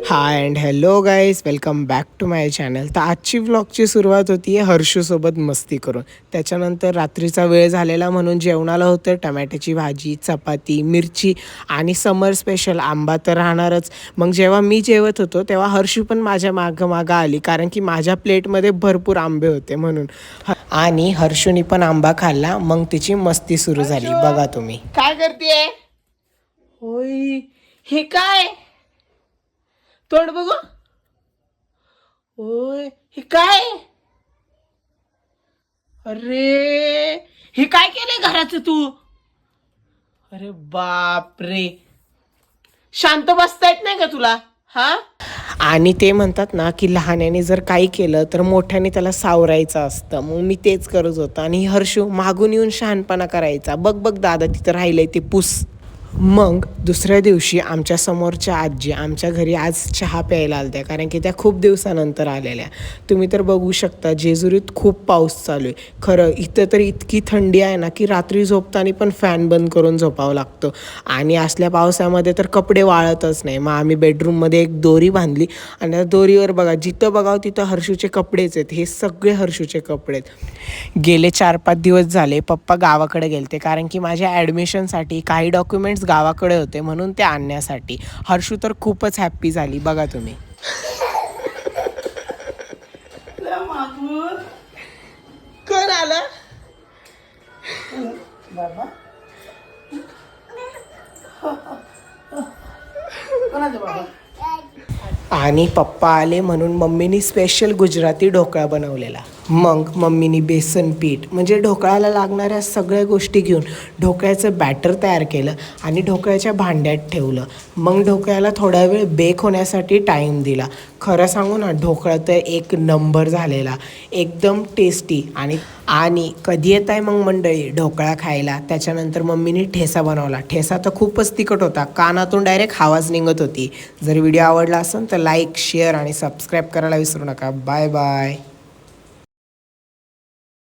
High and hello guys, welcome back to my channel. तर आजची व्लॉगची सुरुवात होती आहे हर्षूसोबत मस्ती करून. त्याच्यानंतर रात्रीचा वेळ झालेला म्हणून जेवणाला होतं टमॅटोची भाजी, चपाती, मिरची आणि समर स्पेशल आंबा तर राहणारच. मग जेव्हा मी जेवत होतो तेव्हा हर्षू पण माझ्या मागं आली, कारण की माझ्या प्लेटमध्ये भरपूर आंबे होते म्हणून. आणि हर्षूनी पण आंबा खाल्ला. मग तिची मस्ती सुरू झाली. बघा तुम्ही काय करते. होय, हे काय तोंड बघू. होय, हे काय. अरे, हे काय केलंय घराचं तू. अरे बाप रे, शांत बसता येत नाही का तुला. हा, आणि ते म्हणतात ना की लहान्याने जर काही केलं तर मोठ्याने त्याला सावरायचं असतं. मग मी तेच करत होतं आणि हर्षू मागून येऊन शहाणपणा करायचा. बघ बघ दादा तिथं राहिलंय ते पुस. मग दुसऱ्या दिवशी आमच्या समोरच्या आजी आमच्या घरी आज चहा प्यायला आल्या, कारण की त्या खूप दिवसानंतर आलेल्या. तुम्ही तर बघू शकता जेजुरीत खूप पाऊस चालू आहे. खरं इथं तर इतकी थंडी आहे ना की रात्री झोपताना पण फॅन बंद करून झोपावं लागतं. आणि असल्या पावसामध्ये तर कपडे वाळतच नाही. मग आम्ही बेडरूममध्ये एक दोरी बांधली आणि त्या दोरीवर बघा जिथं बघावं तिथं हर्षूचे कपडेच आहेत. हे सगळे हर्षूचे कपडे आहेत. गेले 4-5 दिवस झाले पप्पा गावाकडे गेलते, कारण की माझ्या ॲडमिशनसाठी काही डॉक्युमेंट्स गावाकडे होते म्हणून ते आणण्यासाठी. हर्षू तर खूपच हॅप्पी झाली. बघा तुम्ही. कोण आलं बाबा. आणि पप्पा आले म्हणून मम्मीनी स्पेशल गुजराती ढोकळा बनवलेला. मग मम्मीनी बेसन पीठ म्हणजे ढोकळ्याला लागणाऱ्या सगळ्या गोष्टी घेऊन ढोकळ्याचं बॅटर तयार केलं आणि ढोकळ्याच्या भांड्यात ठेवलं. मग ढोकळ्याला थोडा वेळ बेक होण्यासाठी टाईम दिला. खरं सांगू ना, ढोकळा तर एक नंबर झालेला, एकदम टेस्टी. आणि कधी येत आहे मग मंडळी ढोकळा खायला. त्याच्यानंतर मम्मीने ठेसा बनवला. ठेसा तर खूपच तिखट होता, कानातून डायरेक्ट आवाज निघत होती. जर व्हिडिओ आवडला असेल तर लाईक, शेअर आणि सबस्क्राईब करायला विसरू नका. Bye bye.